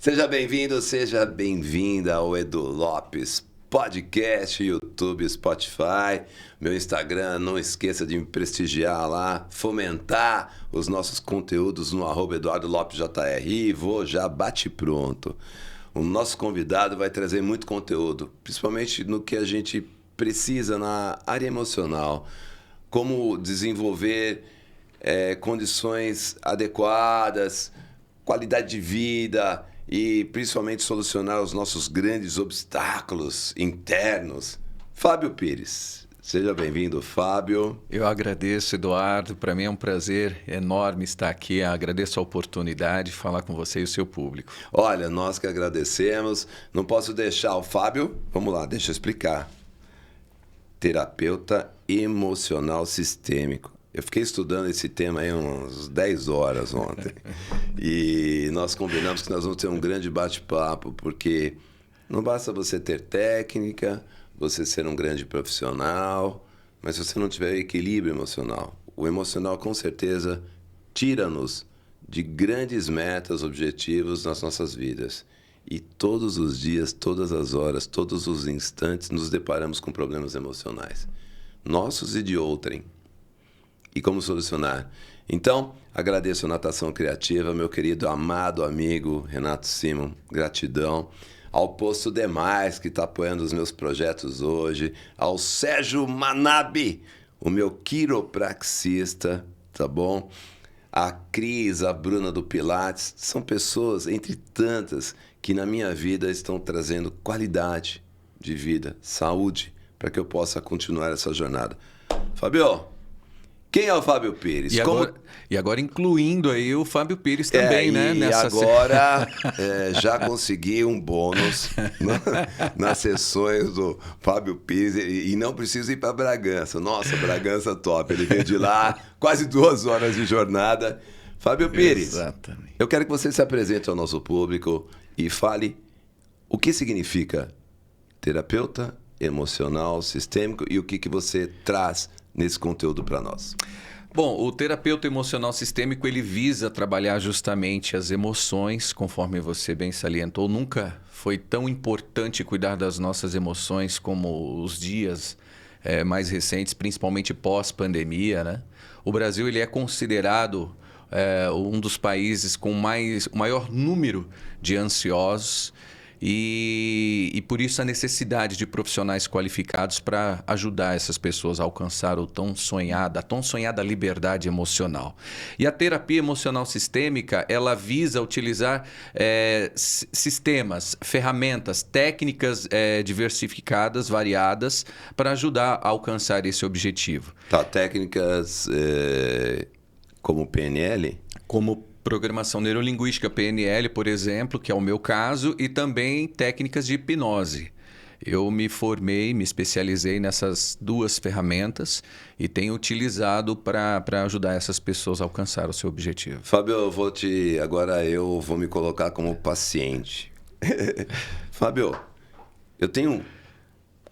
Seja bem-vindo, seja bem-vinda ao Edu Lopes Podcast, YouTube, Spotify, meu Instagram. Não esqueça de me prestigiar lá, fomentar os nossos conteúdos no @EduardoLopesJR. Vou já bate pronto. O nosso convidado vai trazer muito conteúdo, principalmente no que a gente precisa na área emocional. Como desenvolver condições adequadas, qualidade de vida e principalmente solucionar os nossos grandes obstáculos internos. Fábio Pires. Seja bem-vindo, Fábio. Eu agradeço, Eduardo. Para mim é um prazer enorme estar aqui. Agradeço a oportunidade de falar com você e o seu público. Olha, nós que agradecemos. Não posso deixar o Fábio... Vamos lá, deixa eu explicar. Terapeuta emocional sistêmico. Eu fiquei estudando esse tema aí uns 10 horas ontem. E nós combinamos que nós vamos ter um grande bate-papo, porque não basta você ter técnica, você ser um grande profissional, mas se você não tiver equilíbrio emocional, o emocional com certeza tira-nos de grandes metas, objetivos nas nossas vidas. E todos os dias, todas as horas, todos os instantes nos deparamos com problemas emocionais, nossos e de outrem. E como solucionar? Então, agradeço a Natação Criativa, meu querido, amado amigo Renato Simon, gratidão. Ao Posto Demais, que está apoiando os meus projetos hoje. Ao Sérgio Manabe, o meu quiropraxista, tá bom? A Cris, a Bruna do Pilates, são pessoas, entre tantas, que na minha vida estão trazendo qualidade de vida, saúde, para que eu possa continuar essa jornada. Fabio, quem é o Fábio Pires? E agora incluindo aí o Fábio Pires também, né? E agora já consegui um bônus nas sessões do Fábio Pires e não preciso ir para Bragança. Nossa, Bragança top. Ele veio de lá, quase 2 horas de jornada. Fábio Pires, exatamente. Eu quero que você se apresente ao nosso público e fale o que significa terapeuta emocional sistêmico e o que você traz nesse conteúdo para nós. Bom, o terapeuta emocional sistêmico, ele visa trabalhar justamente as emoções, conforme você bem salientou. Nunca foi tão importante cuidar das nossas emoções como os dias mais recentes, principalmente pós-pandemia, né? O Brasil ele é considerado um dos países com o maior número de ansiosos. E por isso a necessidade de profissionais qualificados para ajudar essas pessoas a alcançar a tão sonhada liberdade emocional. E a terapia emocional sistêmica, ela visa utilizar sistemas, ferramentas, técnicas diversificadas, variadas, para ajudar a alcançar esse objetivo. Tá, técnicas como PNL? Como programação neurolinguística, PNL, por exemplo, que é o meu caso, e também técnicas de hipnose. Eu me formei, me especializei nessas 2 ferramentas e tenho utilizado para ajudar essas pessoas a alcançar o seu objetivo. Fábio, agora eu vou me colocar como paciente. Fábio, eu tenho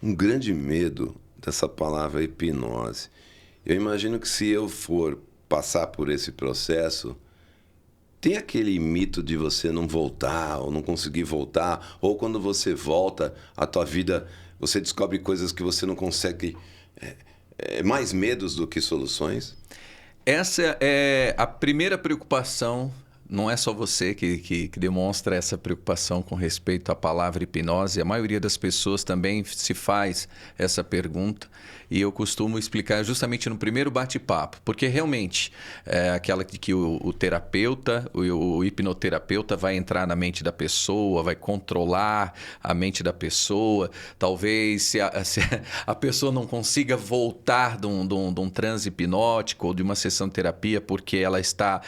um grande medo dessa palavra hipnose. Eu imagino que se eu for passar por esse processo, tem aquele mito de você não voltar ou não conseguir voltar, ou quando você volta, a tua vida, você descobre coisas que você não consegue, mais medos do que soluções? Essa é a primeira preocupação. Não é só você que demonstra essa preocupação com respeito à palavra hipnose. A maioria das pessoas também se faz essa pergunta. E eu costumo explicar justamente no primeiro bate-papo. Porque realmente é aquela que o terapeuta, o hipnoterapeuta vai entrar na mente da pessoa, vai controlar a mente da pessoa. Talvez se a pessoa não consiga voltar de um transe hipnótico ou de uma sessão de terapia porque ela está...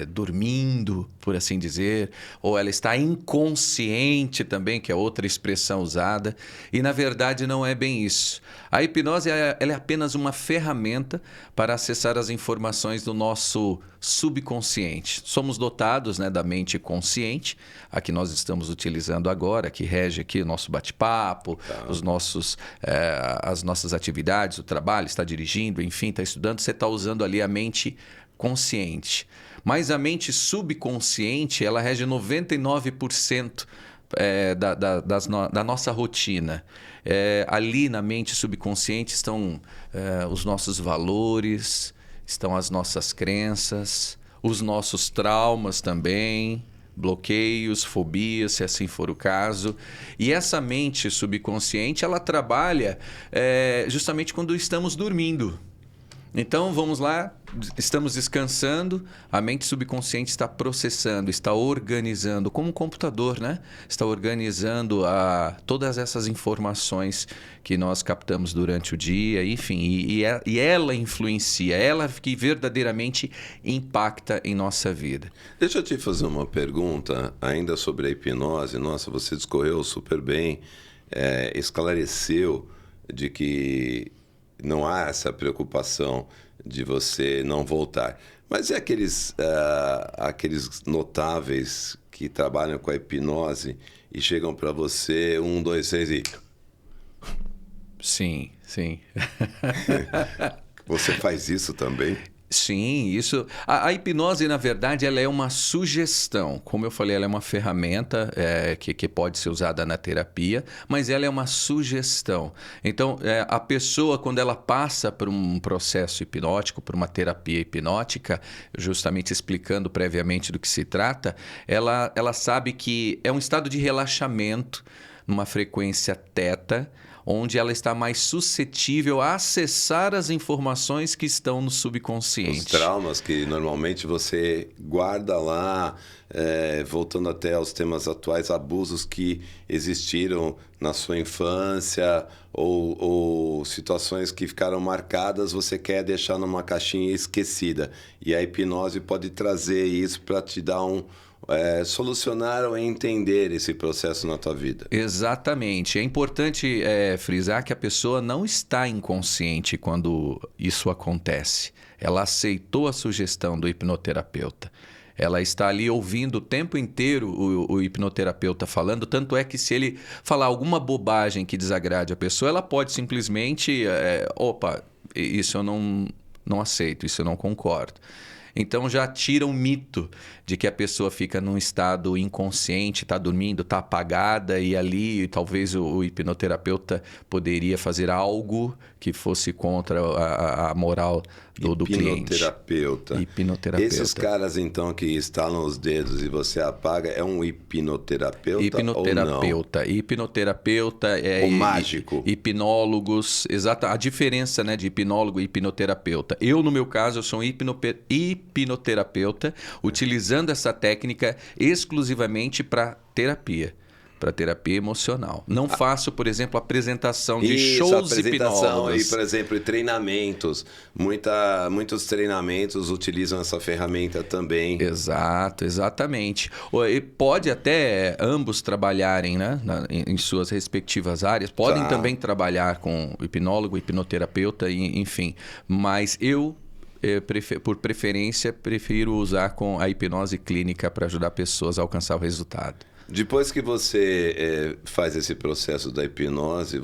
dormindo, por assim dizer, ou ela está inconsciente também, que é outra expressão usada, e na verdade não é bem isso. A hipnose ela é apenas uma ferramenta para acessar as informações do nosso subconsciente. Somos dotados, né, da mente consciente, a que nós estamos utilizando agora, que rege aqui o nosso bate-papo, as nossas atividades, o trabalho, está dirigindo, enfim, está estudando, você está usando ali a mente consciente. Mas a mente subconsciente, ela rege 99% da nossa rotina. Ali na mente subconsciente estão os nossos valores, estão as nossas crenças, os nossos traumas também, bloqueios, fobias, se assim for o caso. E essa mente subconsciente, ela trabalha justamente quando estamos dormindo. Então, vamos lá, estamos descansando, a mente subconsciente está processando, está organizando, como um computador, né? Está organizando todas essas informações que nós captamos durante o dia, enfim, e ela influencia, ela que verdadeiramente impacta em nossa vida. Deixa eu te fazer uma pergunta ainda sobre a hipnose. Nossa, você discorreu super bem, esclareceu de que não há essa preocupação de você não voltar. Mas e aqueles notáveis que trabalham com a hipnose e chegam para você, 1, 2, 6 e... Sim, sim. Você faz isso também? Sim, isso. A hipnose, na verdade, ela é uma sugestão. Como eu falei, ela é uma ferramenta que pode ser usada na terapia, mas ela é uma sugestão. Então, a pessoa, quando ela passa por um processo hipnótico, por uma terapia hipnótica, justamente explicando previamente do que se trata, ela sabe que é um estado de relaxamento numa frequência θ, onde ela está mais suscetível a acessar as informações que estão no subconsciente. Os traumas que normalmente você guarda lá, voltando até aos temas atuais, abusos que existiram na sua infância ou situações que ficaram marcadas, você quer deixar numa caixinha esquecida. E a hipnose pode trazer isso para te dar solucionar ou entender esse processo na tua vida. Exatamente. É importante frisar que a pessoa não está inconsciente quando isso acontece. Ela aceitou a sugestão do hipnoterapeuta. Ela está ali ouvindo o tempo inteiro o hipnoterapeuta falando, tanto é que se ele falar alguma bobagem que desagrade a pessoa, ela pode simplesmente, opa, isso eu não aceito, isso eu não concordo. Então já tira o mito de que a pessoa fica num estado inconsciente, está dormindo, está apagada e ali talvez o hipnoterapeuta poderia fazer algo que fosse contra a moral do cliente. Hipnoterapeuta. Esses caras então que estalam os dedos e você apaga, é um hipnoterapeuta Hipnoterapeuta. ou não? Hipnoterapeuta o mágico. Hipnólogos, exata a diferença, né, de hipnólogo e hipnoterapeuta. Eu, no meu caso, eu sou um hipnoterapeuta utilizando essa técnica exclusivamente para terapia emocional. Não faço, por exemplo, apresentação de shows hipnólogos. E, por exemplo, treinamentos. Muitos treinamentos utilizam essa ferramenta também. Exato, exatamente. E pode até ambos trabalharem, né, em suas respectivas áreas. Podem também trabalhar com o hipnólogo, hipnoterapeuta, enfim. Mas por preferência, prefiro usar com a hipnose clínica para ajudar pessoas a alcançar o resultado. Depois que você faz esse processo da hipnose,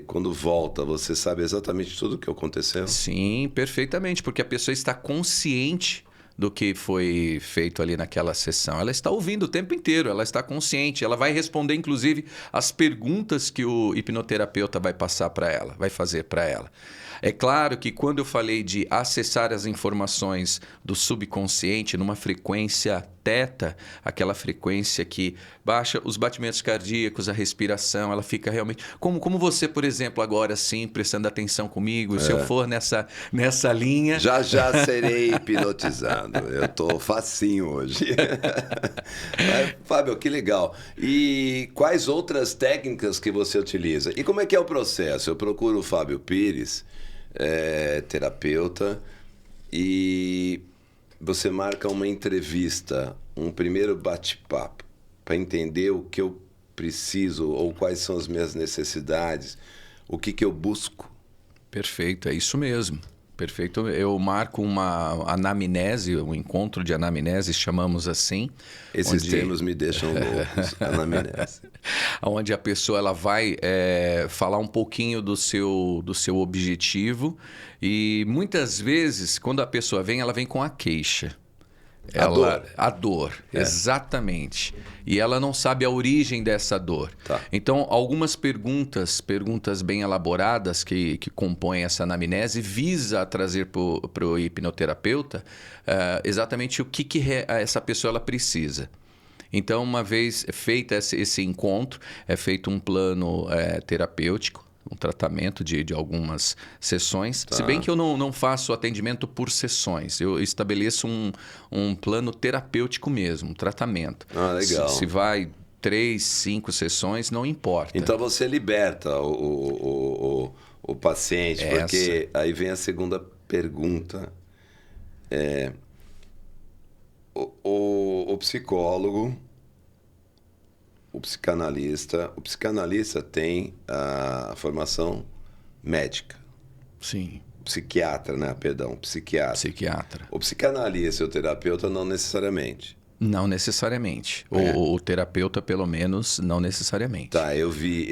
quando volta, você sabe exatamente tudo o que aconteceu? Sim, perfeitamente, porque a pessoa está consciente do que foi feito ali naquela sessão. Ela está ouvindo o tempo inteiro, ela está consciente, ela vai responder, inclusive, as perguntas que o hipnoterapeuta vai passar para ela, vai fazer para ela. É claro que quando eu falei de acessar as informações do subconsciente numa frequência θ, aquela frequência que baixa os batimentos cardíacos, a respiração, ela fica realmente... Como você, por exemplo, agora sim, prestando atenção comigo, se eu for nessa linha... Já serei hipnotizado. Eu tô facinho hoje. Fábio, que legal. E quais outras técnicas que você utiliza? E como é que é o processo? Eu procuro o Fábio Pires, terapeuta, e você marca uma entrevista, um primeiro bate-papo, para entender o que eu preciso ou quais são as minhas necessidades, o que eu busco. Perfeito, é isso mesmo. Perfeito. Eu marco uma anamnese, um encontro de anamnese, chamamos assim. Esses termos me deixam loucos, anamnese. Onde a pessoa ela vai falar um pouquinho do seu objetivo e muitas vezes, quando a pessoa vem, ela vem com a queixa. A dor, exatamente. E ela não sabe a origem dessa dor. Tá. Então, algumas perguntas bem elaboradas que compõem essa anamnese, visa trazer para o hipnoterapeuta exatamente o que essa pessoa ela precisa. Então, uma vez feito esse encontro, é feito um plano terapêutico, um tratamento de algumas sessões. Tá. Se bem que eu não faço atendimento por sessões, eu estabeleço um plano terapêutico mesmo, um tratamento. Ah, legal. Se vai 3, 5 sessões, não importa. Então você liberta o paciente, porque aí vem a segunda pergunta. O psicólogo, o psicanalista tem a formação médica. Sim. Psiquiatra. Psiquiatra. O psicanalista e o terapeuta não necessariamente. Não necessariamente. O terapeuta, pelo menos, não necessariamente. Tá, eu vi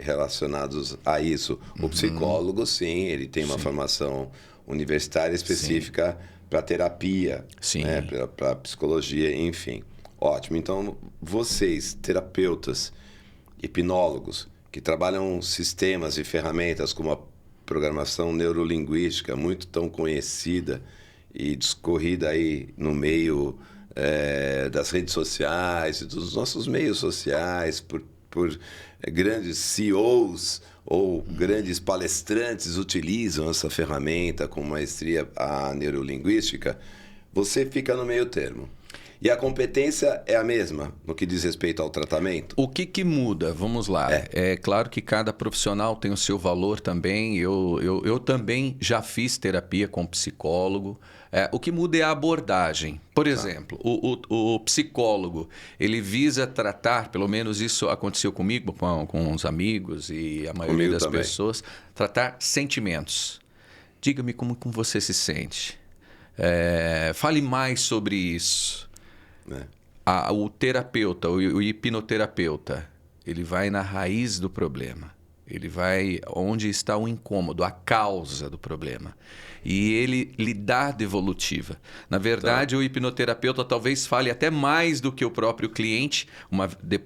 relacionados a isso. O psicólogo, sim, ele tem uma formação universitária específica para terapia, né, para psicologia, enfim. Ótimo. Então, vocês, terapeutas, hipnólogos, que trabalham sistemas e ferramentas como a programação neurolinguística, muito tão conhecida e discorrida aí no meio das redes sociais e dos nossos meios sociais, por grandes CEOs ou grandes palestrantes utilizam essa ferramenta com maestria a neurolinguística, você fica no meio termo. E a competência é a mesma no que diz respeito ao tratamento? O que muda? Vamos lá. É claro que cada profissional tem o seu valor também. Eu também já fiz terapia com psicólogo. O que muda é a abordagem. Por exemplo, o psicólogo, ele visa tratar, pelo menos isso aconteceu comigo, com os amigos e a maioria das pessoas, tratar sentimentos. Diga-me como você se sente. Fale mais sobre isso. O terapeuta, o hipnoterapeuta, ele vai na raiz do problema. Ele vai onde está o incômodo, a causa do problema. E ele lhe dá devolutiva. Na verdade, o hipnoterapeuta talvez fale até mais do que o próprio cliente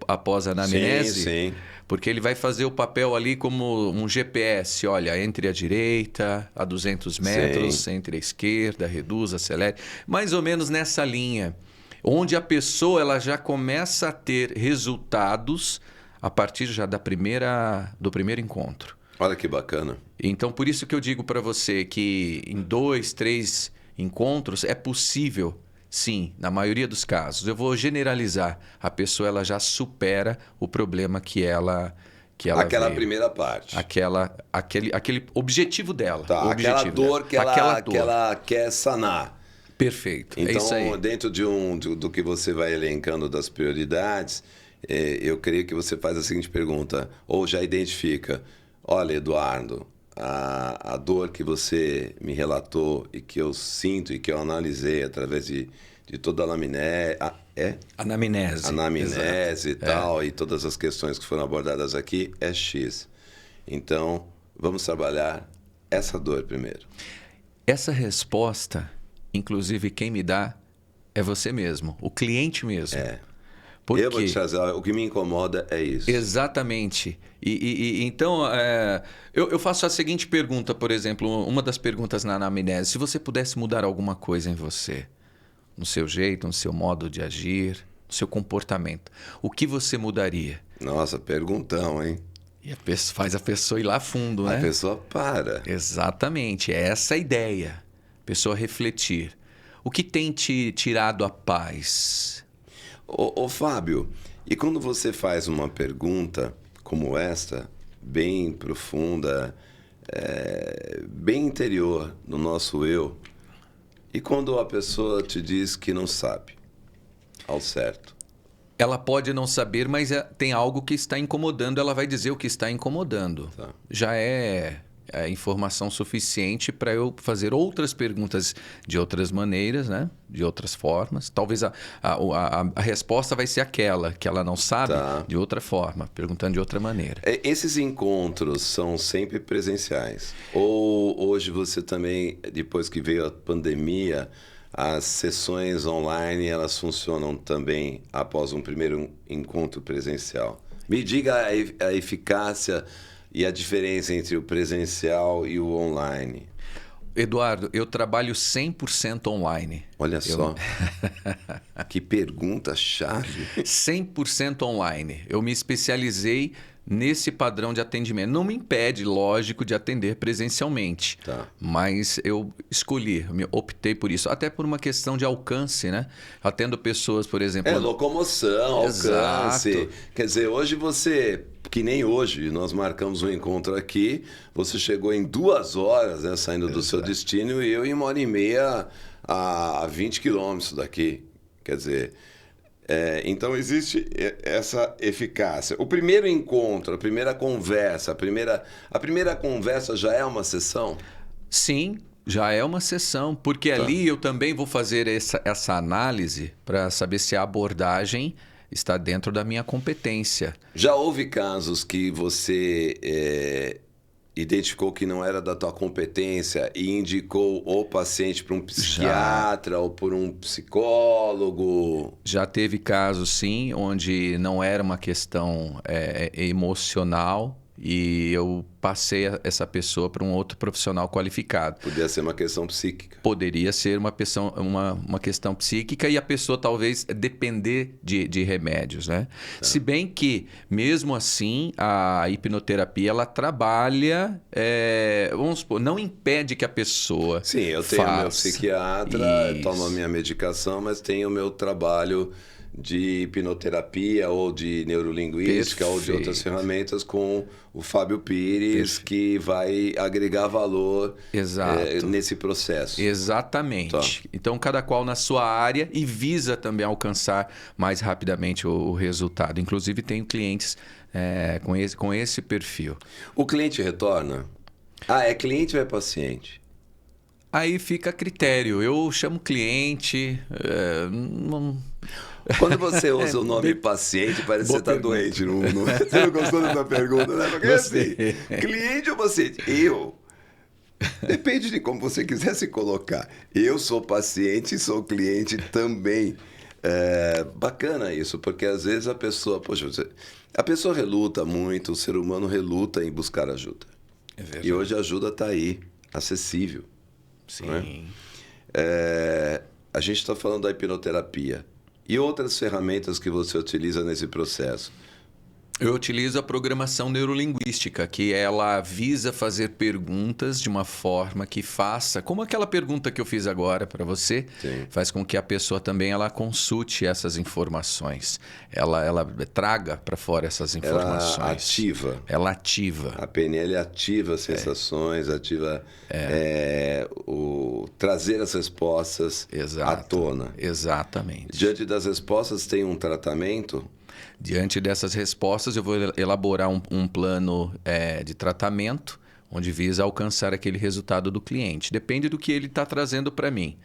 após a anamnese. Sim. Porque ele vai fazer o papel ali como um GPS. Olha, entre a direita, a 200 metros, entre a esquerda, reduz, acelere. Mais ou menos nessa linha. Onde a pessoa ela já começa a ter resultados a partir já do primeiro encontro. Olha que bacana. Então, por isso que eu digo para você que em 2, 3 encontros é possível, sim, na maioria dos casos. Eu vou generalizar. A pessoa ela já supera o problema que ela aquela veio. Primeira parte. Aquele objetivo dela. Tá, aquela dor que ela quer sanar. Perfeito. Então, é isso aí. dentro do que você vai elencando das prioridades, eu creio que você faz a seguinte pergunta, ou já identifica: olha, Eduardo, a dor que você me relatou e que eu sinto e que eu analisei através de toda a anamnese e tal, e todas as questões que foram abordadas aqui, é X. Então, vamos trabalhar essa dor primeiro. Essa resposta, inclusive, quem me dá é você mesmo, o cliente mesmo. Porque... Eu vou te trazer, o que me incomoda é isso. Exatamente. Então, eu faço a seguinte pergunta, por exemplo, uma das perguntas na anamnese: se você pudesse mudar alguma coisa em você, no seu jeito, no seu modo de agir, no seu comportamento, o que você mudaria? Nossa, perguntão, hein? E faz a pessoa ir lá fundo, né? A pessoa para. Exatamente, é essa a ideia. A pessoa refletir. O que tem te tirado a paz? Ô Fábio, e quando você faz uma pergunta como esta, bem profunda, bem interior no nosso eu, e quando a pessoa te diz que não sabe, ao certo? Ela pode não saber, mas tem algo que está incomodando, ela vai dizer o que está incomodando. Tá. Já é informação suficiente para eu fazer outras perguntas de outras maneiras, né? De outras formas. Talvez a resposta vai ser aquela que ela não sabe, de outra forma, perguntando de outra maneira. Esses encontros são sempre presenciais? Ou hoje você também, depois que veio a pandemia, as sessões online elas funcionam também após um primeiro encontro presencial? Me diga a eficácia e a diferença entre o presencial e o online. Eduardo, eu trabalho 100% online. Olha só, que pergunta-chave. 100% online. Eu me especializei nesse padrão de atendimento. Não me impede, lógico, de atender presencialmente. Mas eu escolhi, optei por isso. Até por uma questão de alcance, né? Atendo pessoas, por exemplo... locomoção, Exato. Alcance. Quer dizer, hoje você... Que nem hoje, nós marcamos um encontro aqui, você chegou em 2 horas, né, saindo do seu destino, e eu em 1h30 a 20 quilômetros daqui. Quer dizer... então existe essa eficácia. O primeiro encontro, a primeira conversa, a primeira conversa já é uma sessão? Sim, já é uma sessão, porque ali eu também vou fazer essa análise para saber se a abordagem está dentro da minha competência. Já houve casos que você identificou que não era da tua competência e indicou o paciente para um psiquiatra ou por um psicólogo? Já teve casos, sim, onde não era uma questão emocional e eu passei essa pessoa para um outro profissional qualificado. Podia ser uma questão psíquica. Poderia ser uma questão psíquica e a pessoa talvez depender de remédios, né? Se bem que, mesmo assim, a hipnoterapia ela trabalha, vamos supor, não impede que a pessoa Sim, eu tenho meu psiquiatra, tomo a minha medicação, mas tenho o meu trabalho de hipnoterapia ou de neurolinguística ou de outras ferramentas com o Fábio Pires, que vai agregar valor nesse processo. Exatamente. Então, cada qual na sua área e visa também alcançar mais rapidamente o resultado. Inclusive, tenho clientes com esse perfil. O cliente retorna? É cliente ou é paciente? Aí fica a critério. Eu chamo cliente... Quando você usa o nome paciente, parece que você está doente. Você não gostou dessa pergunta, né? Porque assim, cliente ou paciente? Depende de como você quiser se colocar. Eu sou paciente e sou cliente também. Bacana isso, porque às vezes a pessoa reluta muito, o ser humano reluta em buscar ajuda. É verdade. E hoje a ajuda está aí, acessível. Sim. Né? A gente está falando da hipnoterapia. E outras ferramentas que você utiliza nesse processo? Eu utilizo a programação neurolinguística, que ela visa fazer perguntas de uma forma que faça, como aquela pergunta que eu fiz agora para você, faz com que a pessoa também ela consulte essas informações. Ela traga para fora essas informações. Ela ativa. A PNL ativa as sensações, ativa trazer as respostas à tona. Exatamente. Diante das respostas tem um tratamento? Diante dessas respostas, eu vou elaborar um plano de tratamento, onde visa alcançar aquele resultado do cliente. Depende do que ele está trazendo para mim.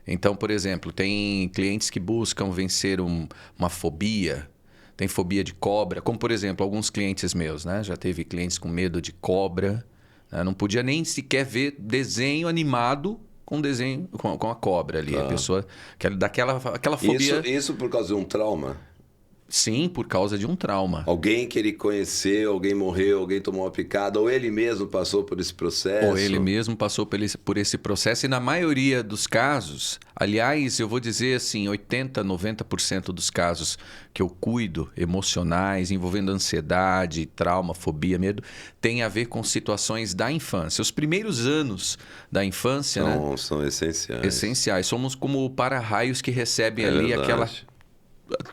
Então, por exemplo, tem clientes que buscam vencer uma fobia, tem fobia de cobra, como, por exemplo, alguns clientes meus, né? Já teve clientes com medo de cobra, né? Não podia nem sequer ver desenho animado com a cobra ali. A pessoa aquela fobia... Isso por causa de um trauma? Sim, por causa de um trauma. Alguém que ele conheceu, alguém morreu, alguém tomou uma picada, ou ele mesmo passou por esse processo? Ou ele mesmo passou por esse processo. E na maioria dos casos, aliás, eu vou dizer assim, 80%, 90% dos casos que eu cuido, emocionais, envolvendo ansiedade, trauma, fobia, medo, tem a ver com situações da infância. Os primeiros anos da infância, são essenciais. Essenciais. Somos como para-raios que recebem ali verdade.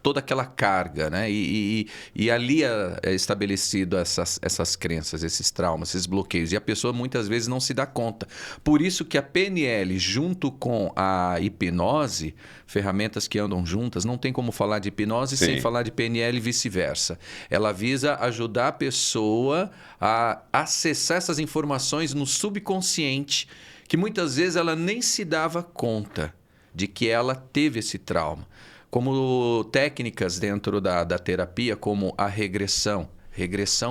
toda aquela carga, né? E ali é estabelecido essas crenças, esses traumas, esses bloqueios. E a pessoa muitas vezes não se dá conta. Por isso que a PNL, junto com a hipnose, ferramentas que andam juntas, não tem como falar de hipnose sem falar de PNL e vice-versa. Ela visa ajudar a pessoa a acessar essas informações no subconsciente, que muitas vezes ela nem se dava conta de que ela teve esse trauma. Como técnicas dentro da terapia, como a regressão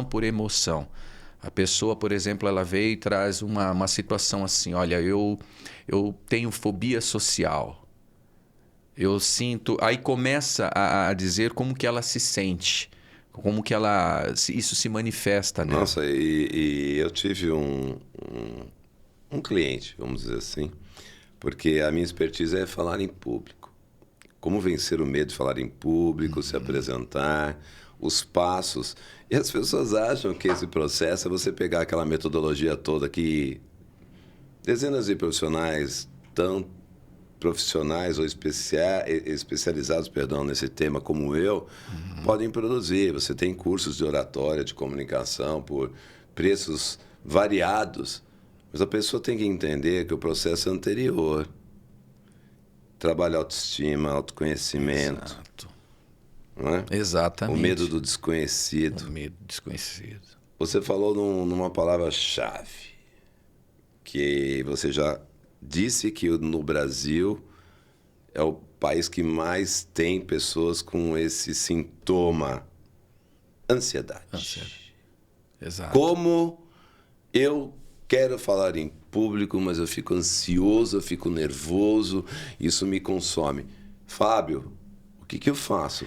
por emoção. A pessoa, por exemplo, ela veio e traz uma situação assim, olha, eu tenho fobia social. Eu sinto... Aí começa a dizer como que ela se sente, como que isso se manifesta nela. Nossa, e eu tive um cliente, vamos dizer assim, porque a minha expertise é falar em público. Como vencer o medo de falar em público, se apresentar, os passos. E as pessoas acham que esse processo é você pegar aquela metodologia toda que dezenas de profissionais, tão profissionais ou especializados, nesse tema como eu, podem produzir. Você tem cursos de oratória, de comunicação, por preços variados. Mas a pessoa tem que entender que o processo é anterior. Trabalho autoestima, autoconhecimento. Exato. Não é? Exatamente. O medo do desconhecido. O medo do desconhecido. Você falou numa palavra-chave, que você já disse que no Brasil é o país que mais tem pessoas com esse sintoma. Ansiedade. Exato. Como eu quero falar em público, mas eu fico ansioso, eu fico nervoso, isso me consome. Fábio, o que eu faço?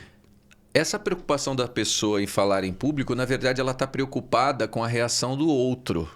Essa preocupação da pessoa em falar em público, na verdade, ela está preocupada com a reação do outro,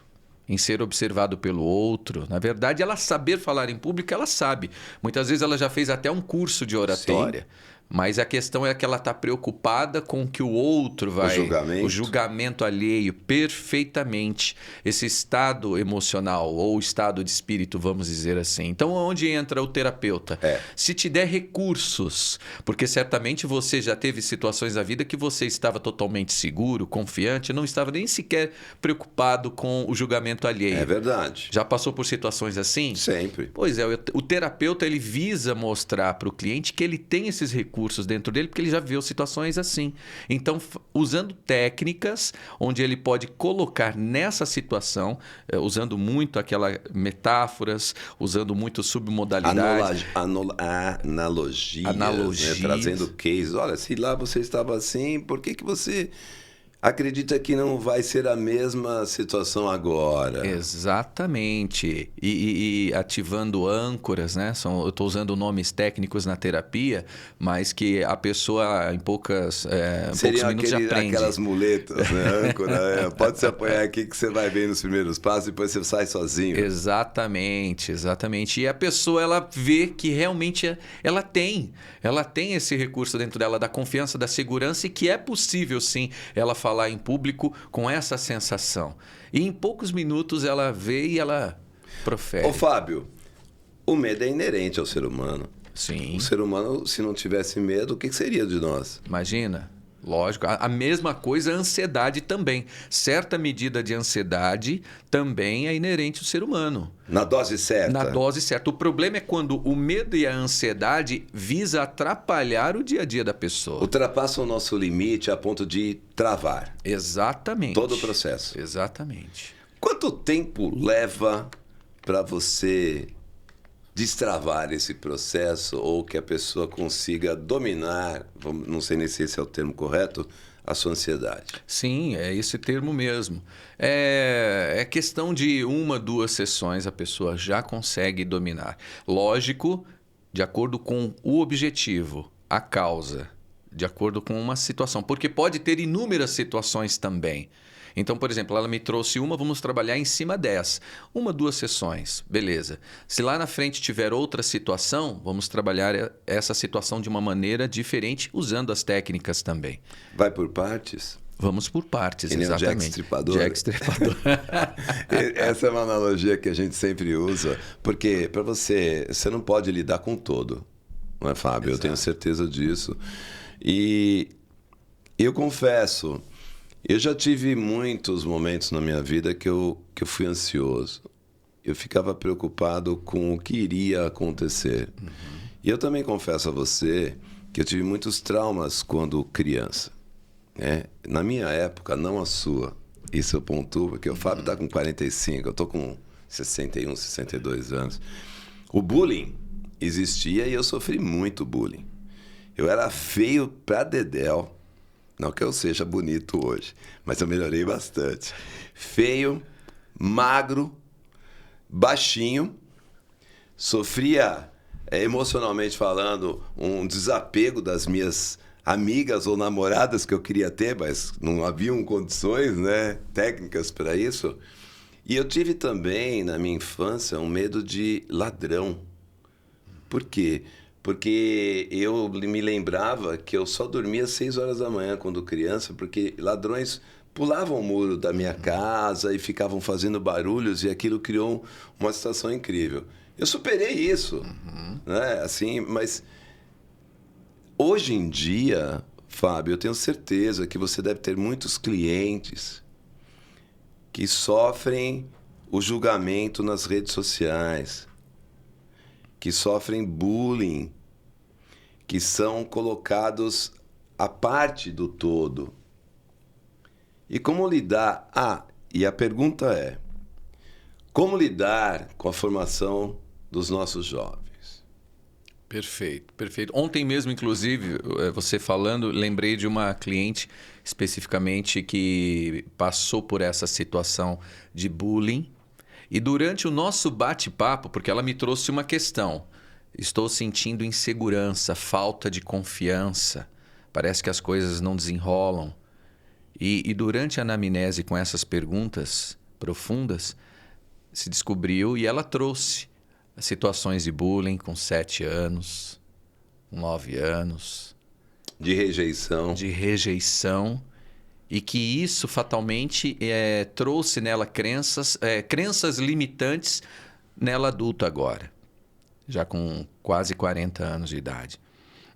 em ser observado pelo outro. Na verdade, ela saber falar em público, ela sabe. Muitas vezes ela já fez até um curso de oratória. Sim. Mas a questão é que ela está preocupada com que o outro vai... O julgamento alheio, perfeitamente. Esse estado emocional ou estado de espírito, vamos dizer assim. Então, onde entra o terapeuta? Se te der recursos, porque certamente você já teve situações da vida que você estava totalmente seguro, confiante, não estava nem sequer preocupado com o julgamento alheio. É verdade. Já passou por situações assim? Sempre. Pois é, o terapeuta ele visa mostrar para o cliente que ele tem esses recursos dentro dele, porque ele já viu situações assim. Então, usando técnicas onde ele pode colocar nessa situação, usando muito aquelas metáforas, usando muito submodalidades. Analogias. Né? Trazendo cases. Olha, se lá você estava assim, por que você acredita que não vai ser a mesma situação agora? Exatamente. E ativando âncoras, né? Eu estou usando nomes técnicos na terapia, mas que a pessoa em poucos minutos já aprende. Aquelas muletas, né? Âncora, pode se apoiar aqui que você vai bem nos primeiros passos e depois você sai sozinho. Exatamente, exatamente. E a pessoa, ela vê que realmente ela tem esse recurso dentro dela, da confiança, da segurança, e que é possível, sim, ela falar em público com essa sensação. E em poucos minutos ela vê e ela profere. Ô Fábio, o medo é inerente ao ser humano. Sim. O ser humano, se não tivesse medo, o que seria de nós? Imagina. Lógico. A mesma coisa a ansiedade também. Certa medida de ansiedade também é inerente ao ser humano. Na dose certa? Na dose certa. O problema é quando o medo e a ansiedade visa atrapalhar o dia a dia da pessoa. Ultrapassam o nosso limite a ponto de travar. Exatamente. Todo o processo. Exatamente. Quanto tempo leva para você destravar esse processo, ou que a pessoa consiga dominar, não sei nem se esse é o termo correto, a sua ansiedade? Sim, é esse termo mesmo. É questão de 1, 2 sessões a pessoa já consegue dominar. Lógico, de acordo com o objetivo, a causa, de acordo com uma situação. Porque pode ter inúmeras situações também. Então, por exemplo, ela me trouxe vamos trabalhar em cima dessa. 1, 2 sessões, beleza. Se lá na frente tiver outra situação, vamos trabalhar essa situação de uma maneira diferente, usando as técnicas também. Vai por partes? Vamos por partes, exatamente. Jack Stripador. Jack Stripador. Essa é uma analogia que a gente sempre usa, porque para você não pode lidar com todo, não é, Fábio? Exato. Eu tenho certeza disso. E eu confesso, eu já tive muitos momentos na minha vida que eu fui ansioso. Eu ficava preocupado com o que iria acontecer. E eu também confesso a você que eu tive muitos traumas quando criança. Né? Na minha época, não a sua. Isso eu pontuo, porque o Fábio está com 45, eu estou com 61, 62 anos. O bullying existia e eu sofri muito bullying. Eu era feio pra dedéu. Não que eu seja bonito hoje, mas eu melhorei bastante. Feio, magro, baixinho, sofria, emocionalmente falando, um desapego das minhas amigas ou namoradas que eu queria ter, mas não haviam condições, né, técnicas para isso. E eu tive também, na minha infância, um medo de ladrão. Por quê? Porque eu me lembrava que eu só dormia às 6 horas da manhã quando criança, porque ladrões pulavam o muro da minha casa e ficavam fazendo barulhos e aquilo criou uma situação incrível. Eu superei isso, né? Assim, mas hoje em dia, Fábio, eu tenho certeza que você deve ter muitos clientes que sofrem o julgamento nas redes sociais, que sofrem bullying, que são colocados à parte do todo. E como lidar? E a pergunta é, como lidar com a formação dos nossos jovens? Perfeito, perfeito. Ontem mesmo, inclusive, você falando, lembrei de uma cliente especificamente que passou por essa situação de bullying. E durante o nosso bate-papo, porque ela me trouxe uma questão, estou sentindo insegurança, falta de confiança, parece que as coisas não desenrolam. E durante a anamnese com essas perguntas profundas, se descobriu e ela trouxe situações de bullying com 7 anos, 9 anos. De rejeição. De rejeição. E que isso fatalmente trouxe nela crenças limitantes nela adulta agora, já com quase 40 anos de idade.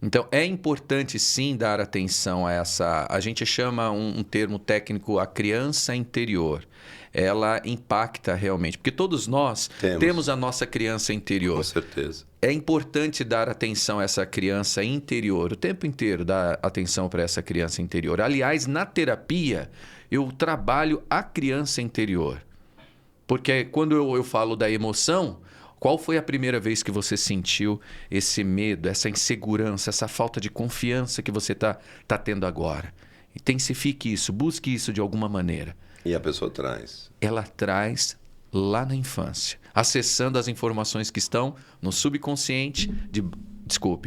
Então, é importante sim dar atenção a essa... A gente chama um termo técnico a criança interior. Ela impacta realmente, porque todos nós temos a nossa criança interior. Com certeza. É importante dar atenção a essa criança interior, o tempo inteiro dar atenção para essa criança interior. Aliás, na terapia, eu trabalho a criança interior. Porque quando eu falo da emoção, qual foi a primeira vez que você sentiu esse medo, essa insegurança, essa falta de confiança que você tá tendo agora? Intensifique isso, busque isso de alguma maneira. E a pessoa traz? Ela traz lá na infância, acessando as informações que estão no subconsciente,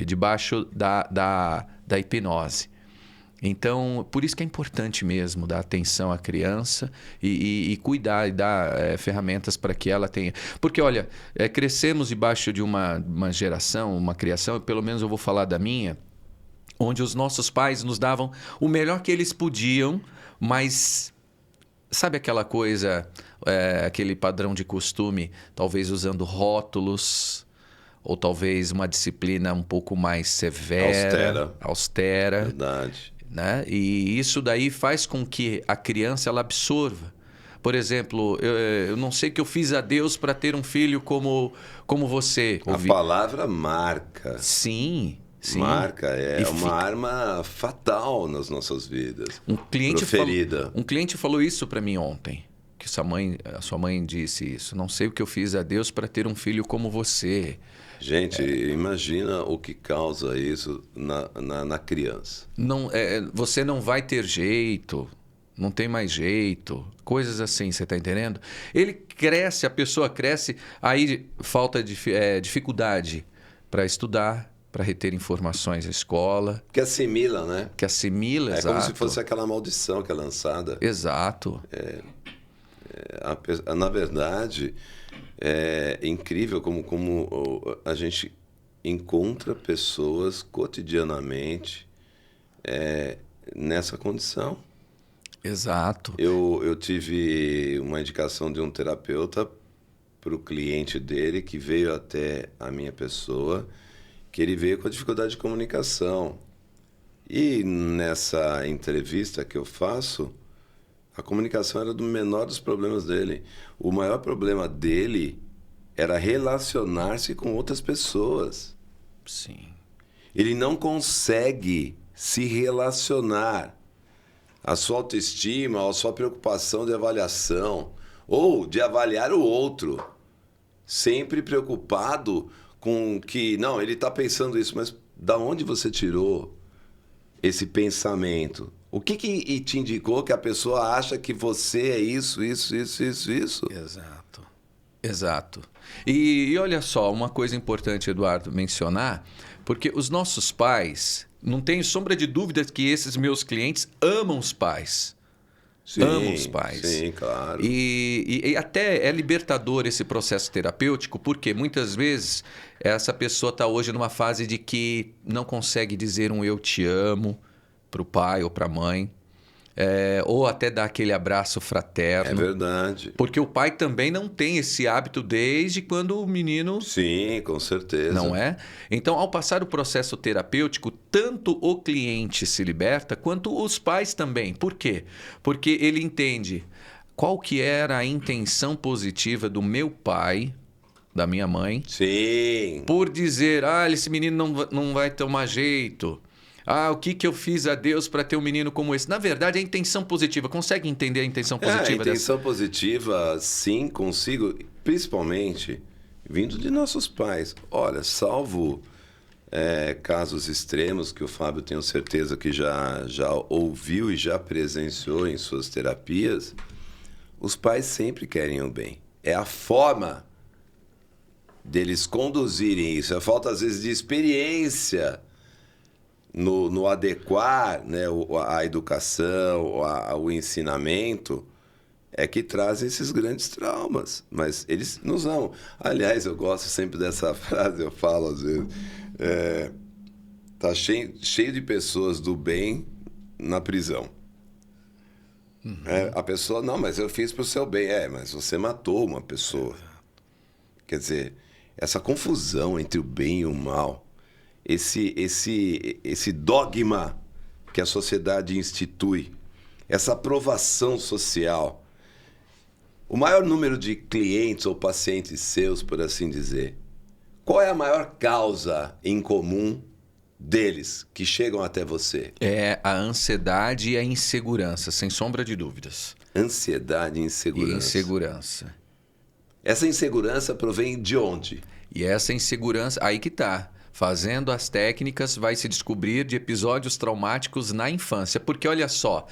debaixo da hipnose. Então, por isso que é importante mesmo dar atenção à criança e cuidar e dar ferramentas para que ela tenha... Porque, olha, crescemos debaixo de uma geração, uma criação, pelo menos eu vou falar da minha, onde os nossos pais nos davam o melhor que eles podiam, mas... Sabe aquela coisa, aquele padrão de costume, talvez usando rótulos, ou talvez uma disciplina um pouco mais severa, austera. Verdade. Né? E isso daí faz com que a criança ela absorva. Por exemplo, eu não sei o que eu fiz a Deus para ter um filho como você. A palavra marca. Sim. Sim. Marca uma arma fatal nas nossas vidas. Um cliente falou isso para mim ontem, que a sua mãe disse isso. Não sei o que eu fiz a Deus para ter um filho como você. Gente, imagina o que causa isso na criança. Não, você não vai ter jeito, não tem mais jeito, coisas assim, você está entendendo? Ele cresce, a pessoa cresce, aí falta de dificuldade para estudar, para reter informações na escola. Que assimila, né? Que assimila, exato. É como se fosse aquela maldição que é lançada. Exato. Na verdade, é incrível como a gente encontra pessoas cotidianamente nessa condição. Exato. Eu tive uma indicação de um terapeuta para o cliente dele que veio até a minha pessoa, que ele veio com a dificuldade de comunicação. E nessa entrevista que eu faço, a comunicação era do menor dos problemas dele. O maior problema dele era relacionar-se com outras pessoas. Sim. Ele não consegue se relacionar. A sua autoestima, a sua preocupação de avaliação, ou de avaliar o outro, sempre preocupado com que, não, ele está pensando isso, mas da onde você tirou esse pensamento? O que te indicou que a pessoa acha que você é isso? Exato. Exato. E olha só, uma coisa importante, Eduardo, mencionar, porque os nossos pais, não tenho sombra de dúvida que esses meus clientes amam os pais. Sim, amam os pais. Sim, claro. E até é libertador esse processo terapêutico, porque muitas vezes essa pessoa está hoje numa fase de que não consegue dizer um eu te amo para o pai ou para a mãe. Ou até dar aquele abraço fraterno. É verdade. Porque o pai também não tem esse hábito desde quando o menino... Sim, com certeza. Não é? Então, ao passar o processo terapêutico, tanto o cliente se liberta, quanto os pais também. Por quê? Porque ele entende qual que era a intenção positiva do meu pai, da minha mãe. Sim. Por dizer, esse menino não vai tomar jeito. O que eu fiz a Deus para ter um menino como esse? Na verdade, a intenção positiva. Consegue entender a intenção positiva a intenção positiva, sim, consigo. Principalmente vindo de nossos pais. Olha, salvo casos extremos que o Fábio tenho certeza que já ouviu e já presenciou em suas terapias, os pais sempre querem o bem. É a forma deles conduzirem isso. É a falta, às vezes, de experiência no adequar, né, a educação, o ensinamento, é que traz esses grandes traumas. Mas eles nos amam. Aliás, eu gosto sempre dessa frase, eu falo às vezes, tá cheio de pessoas do bem na prisão. Uhum. A pessoa, não, mas eu fiz pro seu bem. Mas você matou uma pessoa. Quer dizer, essa confusão entre o bem e o mal, esse dogma que a sociedade institui, essa aprovação social, o maior número de clientes ou pacientes seus, por assim dizer, qual é a maior causa em comum deles que chegam até você? É a ansiedade e a insegurança, sem sombra de dúvidas. Ansiedade e insegurança. E insegurança. Essa insegurança provém de onde? E essa insegurança, aí que tá. Fazendo as técnicas, vai se descobrir de episódios traumáticos na infância. Porque, olha só,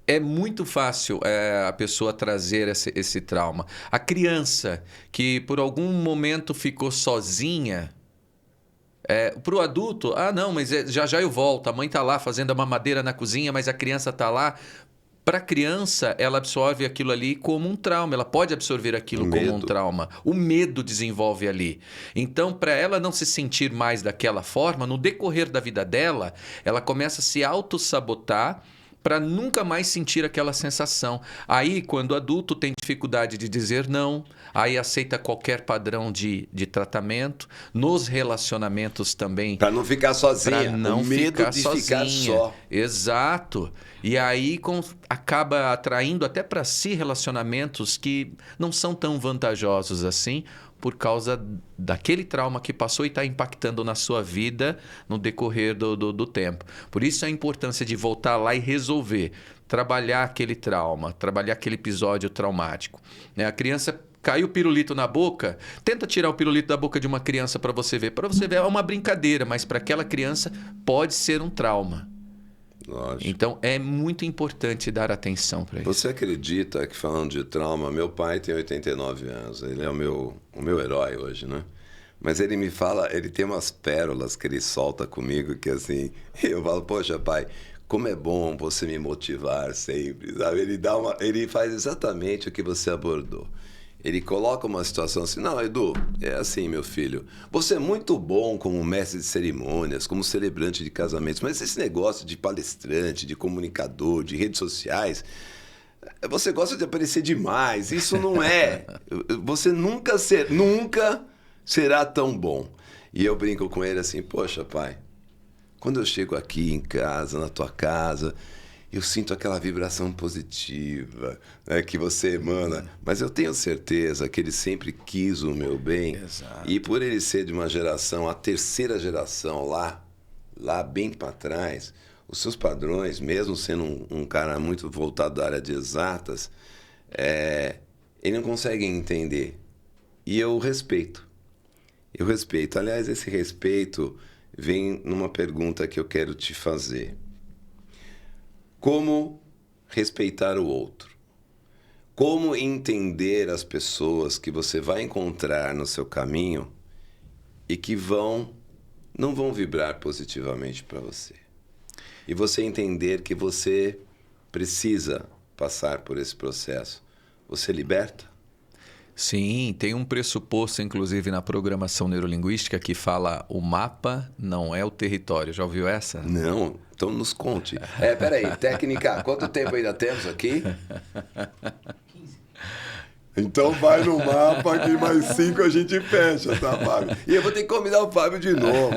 é muito fácil a pessoa trazer esse trauma. A criança que por algum momento ficou sozinha, para o adulto, não, mas já eu volto. A mãe está lá fazendo a mamadeira na cozinha, mas a criança está lá. Para a criança, ela absorve aquilo ali como um trauma. Ela pode absorver aquilo como um trauma. O medo desenvolve ali. Então, para ela não se sentir mais daquela forma, no decorrer da vida dela, ela começa a se auto-sabotar para nunca mais sentir aquela sensação. Aí, quando o adulto tem dificuldade de dizer não, aí aceita qualquer padrão de tratamento. Nos relacionamentos também. Para não ficar sozinha. Para não ficar só. Exato. E aí acaba atraindo até para si relacionamentos que não são tão vantajosos assim, por causa daquele trauma que passou e está impactando na sua vida no decorrer do tempo. Por isso a importância de voltar lá e resolver, trabalhar aquele trauma, trabalhar aquele episódio traumático. A criança caiu o pirulito na boca, tenta tirar o pirulito da boca de uma criança para você ver. Para você ver, é uma brincadeira, mas para aquela criança pode ser um trauma. Lógico. Então, é muito importante dar atenção para isso. Você acredita que, falando de trauma, meu pai tem 89 anos, ele é o meu herói hoje, né? Mas ele me fala, ele tem umas pérolas que ele solta comigo que assim, eu falo, poxa pai, como é bom você me motivar sempre, sabe? Ele faz exatamente o que você abordou. Ele coloca uma situação assim, não, Edu, é assim, meu filho, você é muito bom como mestre de cerimônias, como celebrante de casamentos, mas esse negócio de palestrante, de comunicador, de redes sociais, você gosta de aparecer demais, isso não é. Você nunca será tão bom. E eu brinco com ele assim, poxa, pai, Quando eu chego aqui em casa, na tua casa, eu sinto aquela vibração positiva, né, que você emana. Mas eu tenho certeza que ele sempre quis o meu bem. Exato. E por ele ser de uma geração, a terceira geração lá bem para trás, os seus padrões, mesmo sendo um cara muito voltado à área de exatas, ele não consegue entender. E eu respeito. Eu respeito. Aliás, esse respeito vem numa pergunta que eu quero te fazer. Como respeitar o outro? Como entender as pessoas que você vai encontrar no seu caminho e que não vão vibrar positivamente para você? E você entender que você precisa passar por esse processo. Você liberta? Sim, tem um pressuposto, inclusive, na programação neurolinguística que fala o mapa não é o território. Já ouviu essa? Não, então nos conte. Peraí, técnica, quanto tempo ainda temos aqui? 15. Então vai no mapa que mais 5 a gente fecha, tá, Fábio? E eu vou ter que convidar o Fábio de novo.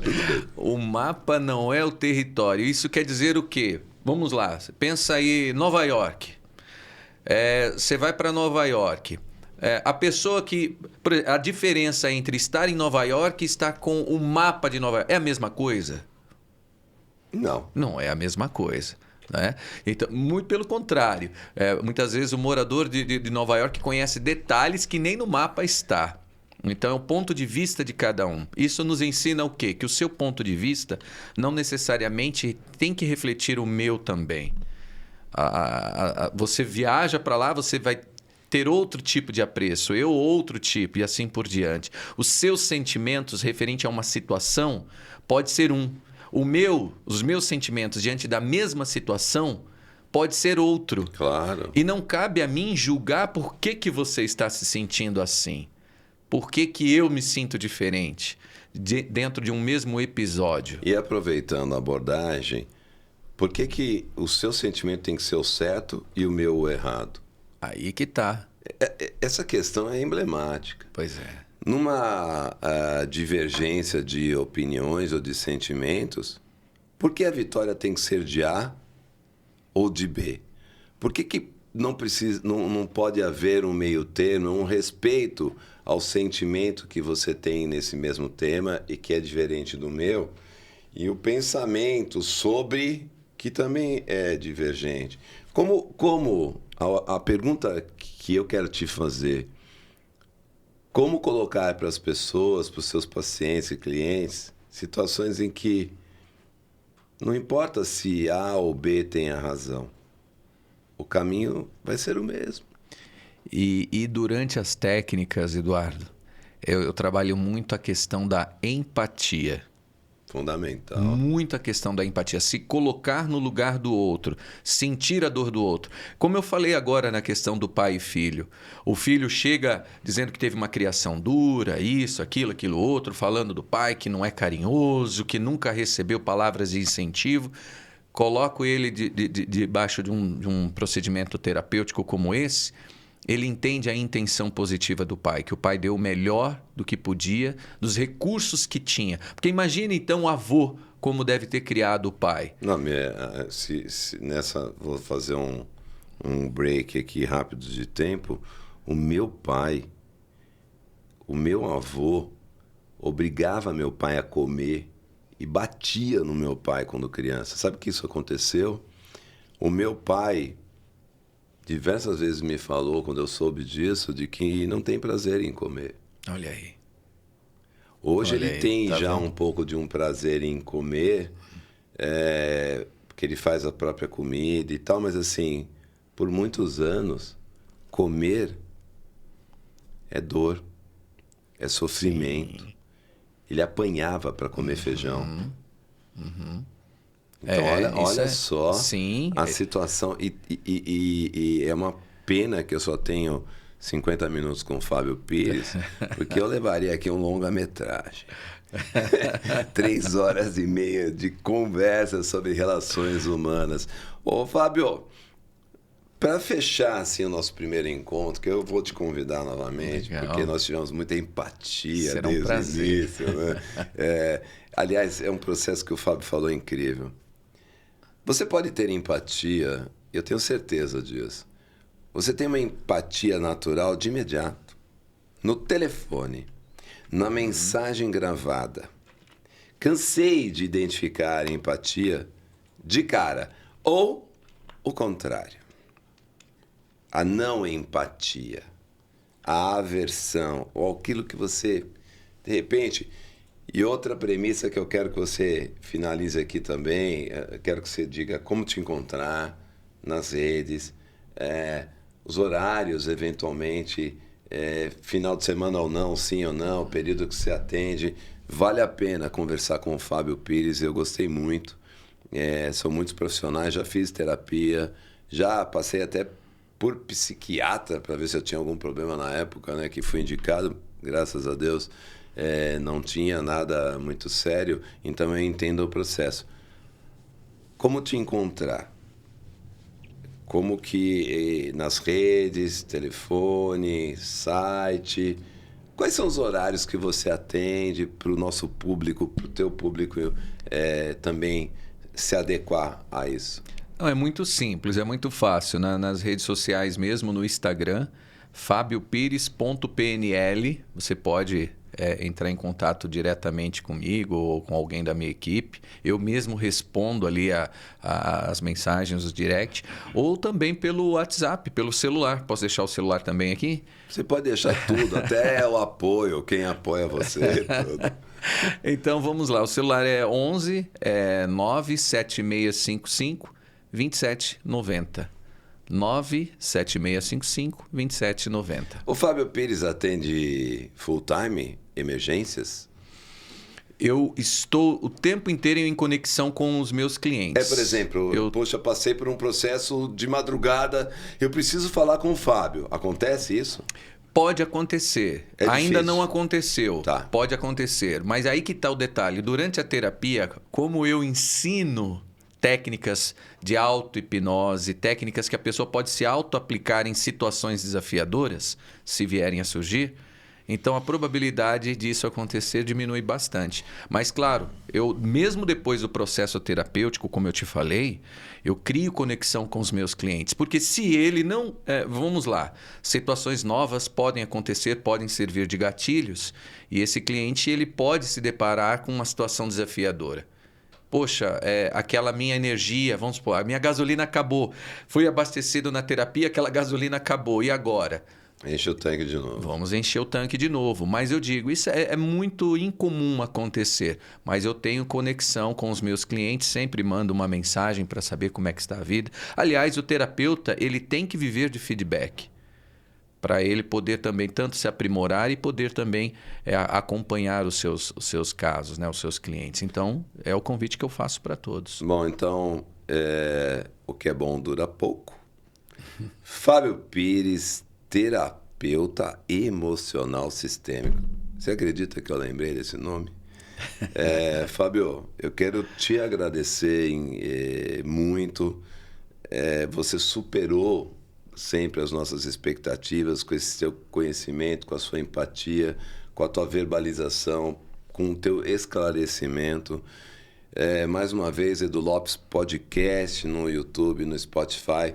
Tudo bem. O mapa não é o território. Isso quer dizer o quê? Vamos lá, pensa aí, Nova York. Você vai para Nova York. A pessoa que... A diferença entre estar em Nova York e estar com o mapa de Nova York é a mesma coisa? Não. Não é a mesma coisa. Né? Então, muito pelo contrário. Muitas vezes o morador de Nova York conhece detalhes que nem no mapa está. Então é o ponto de vista de cada um. Isso nos ensina o quê? Que o seu ponto de vista não necessariamente tem que refletir o meu também. Você viaja para lá, você vai ter outro tipo de apreço, eu outro tipo, e assim por diante. Os seus sentimentos referente a uma situação pode ser um. Os meus sentimentos diante da mesma situação pode ser outro. Claro. E não cabe a mim julgar por que você está se sentindo assim. Por que eu me sinto diferente dentro de um mesmo episódio. E aproveitando a abordagem, por que o seu sentimento tem que ser o certo e o meu o errado? Aí que tá. Essa questão é emblemática. Pois é. Numa divergência de opiniões ou de sentimentos, por que a vitória tem que ser de A ou de B? Por que não pode haver um meio termo, um respeito ao sentimento que você tem nesse mesmo tema e que é diferente do meu, e o pensamento sobre que também é divergente? A pergunta que eu quero te fazer: como colocar para as pessoas, para os seus pacientes e clientes, situações em que não importa se A ou B tem a razão, o caminho vai ser o mesmo. E durante as técnicas, Eduardo, eu trabalho muito a questão da empatia. Fundamental. Muito a questão da empatia. Se colocar no lugar do outro. Sentir a dor do outro. Como eu falei agora na questão do pai e filho. O filho chega dizendo que teve uma criação dura, isso, aquilo outro, falando do pai que não é carinhoso, que nunca recebeu palavras de incentivo. Coloco ele debaixo de um procedimento terapêutico como esse. Ele entende a intenção positiva do pai, que o pai deu o melhor do que podia, dos recursos que tinha. Porque imagine então o avô como deve ter criado o pai. Não, vou fazer um break aqui rápido de tempo. O meu avô, obrigava meu pai a comer e batia no meu pai quando criança. Sabe que isso aconteceu? O meu pai diversas vezes me falou, quando eu soube disso, de que não tem prazer em comer. Olha aí. Hoje ele tem já um pouco de um prazer em comer, porque ele faz a própria comida e tal, mas assim, por muitos anos, comer é dor, é sofrimento. Sim. Ele apanhava para comer feijão. Então, olha só sim, a situação. E é uma pena que eu só tenho 50 minutos com o Fábio Pires, porque eu levaria aqui um longa-metragem. 3 horas e meia de conversa sobre relações humanas. Ô, Fábio, Para fechar assim, o nosso primeiro encontro, que eu vou te convidar novamente, Legal. porque nós tivemos muita empatia Será um desde o prazer. início. Né? Aliás, é um processo que o Fábio falou incrível. Você pode ter empatia, eu tenho certeza disso. Você tem uma empatia natural de imediato. No telefone, na mensagem gravada. Cansei de identificar empatia de cara. Ou o contrário. A não empatia. A aversão. Ou aquilo que você, de repente... E outra premissa que eu quero que você finalize aqui também, quero que você diga como te encontrar nas redes, os horários, eventualmente, final de semana ou não, sim ou não, o período que você atende. Vale a pena conversar com o Fábio Pires, eu gostei muito. São muitos profissionais, já fiz terapia, já passei até por psiquiatra para ver se eu tinha algum problema na época, né, que fui indicado, graças a Deus. Não tinha nada muito sério, então eu entendo o processo. Como te encontrar? Como que nas redes, telefone, site? Quais são os horários que você atende para o nosso público, para o teu público também se adequar a isso? Não, é muito simples, é muito fácil. Nas redes sociais mesmo, no Instagram, fabiopires.pnl, você pode entrar em contato diretamente comigo ou com alguém da minha equipe. Eu mesmo respondo ali as mensagens, os direct, ou também pelo WhatsApp, pelo celular. Posso deixar o celular também aqui? Você pode deixar tudo, até o apoio, quem apoia você. Tudo. Então vamos lá, o celular é 11 97655 2790. 97655-2790. O Fábio Pires atende full-time, emergências? Eu estou o tempo inteiro em conexão com os meus clientes. Por exemplo, poxa, passei por um processo de madrugada, eu preciso falar com o Fábio. Acontece isso? Pode acontecer. Ainda não aconteceu. Tá. Pode acontecer. Mas aí que está o detalhe. Durante a terapia, como eu ensino técnicas de auto-hipnose, técnicas que a pessoa pode se auto-aplicar em situações desafiadoras, se vierem a surgir, então a probabilidade disso acontecer diminui bastante. Mas claro, eu mesmo depois do processo terapêutico, como eu te falei, eu crio conexão com os meus clientes. Porque se ele não... vamos lá, situações novas podem acontecer, podem servir de gatilhos, e esse cliente ele pode se deparar com uma situação desafiadora. Poxa, aquela minha energia, vamos supor, a minha gasolina acabou. Fui abastecido na terapia, aquela gasolina acabou. E agora? Enche o tanque de novo. Vamos encher o tanque de novo. Mas eu digo, isso é muito incomum acontecer. Mas eu tenho conexão com os meus clientes, sempre mando uma mensagem para saber como é que está a vida. Aliás, o terapeuta ele tem que viver de feedback, para ele poder também tanto se aprimorar e poder também acompanhar os seus casos, né, os seus clientes. Então, é o convite que eu faço para todos. Bom, então, o que é bom dura pouco. Fábio Pires, terapeuta emocional sistêmico. Você acredita que eu lembrei desse nome? Fábio, eu quero te agradecer muito. Você superou sempre as nossas expectativas, com esse seu conhecimento, com a sua empatia, com a tua verbalização, com o teu esclarecimento. Mais uma vez, Edu Lopes Podcast no YouTube, no Spotify.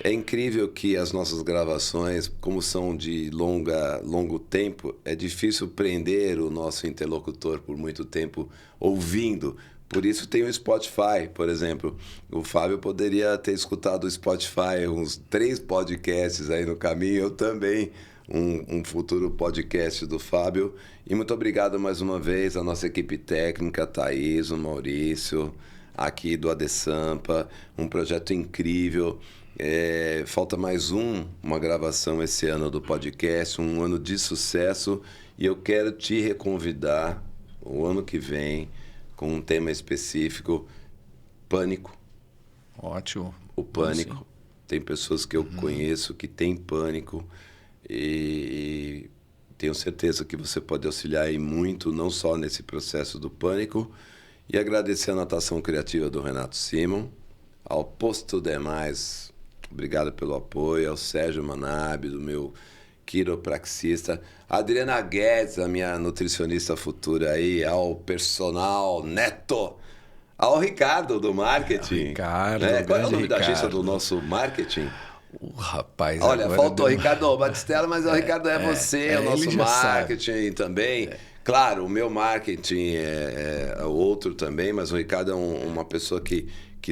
É incrível que as nossas gravações, como são de longo tempo, é difícil prender o nosso interlocutor por muito tempo ouvindo. Por isso tem o Spotify, por exemplo. O Fábio poderia ter escutado o Spotify, uns 3 podcasts aí no caminho. Eu também, um futuro podcast do Fábio. E muito obrigado mais uma vez à nossa equipe técnica, a Thaís, o Maurício, aqui do AD Sampa. Um projeto incrível. Falta mais uma gravação esse ano do podcast, um ano de sucesso. E eu quero te reconvidar o ano que vem com um tema específico, pânico. Ótimo. O pânico. Tem pessoas que eu conheço que têm pânico e tenho certeza que você pode auxiliar aí muito, não só nesse processo do pânico. E agradecer a natação criativa do Renato Simon, ao Posto Demais, Obrigado pelo apoio. Ao Sérgio Manabe, do meu quiropraxista. A Adriana Guedes, a minha nutricionista futura aí. Ao personal Neto. Ao Ricardo, do marketing. Ricardo, Qual é o nome da agência Ricardo. do nosso marketing? O rapaz. Olha, agora faltou o deu- Ricardo Batistella, mas o Ricardo é você, o ele nosso já marketing também. Claro, o meu marketing é outro também, mas o Ricardo é uma pessoa que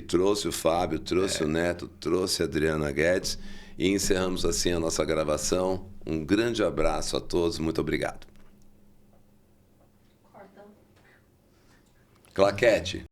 trouxe o Fábio, trouxe o Neto, trouxe a Adriana Guedes. E encerramos assim a nossa gravação. Um grande abraço a todos, muito obrigado. Claquete.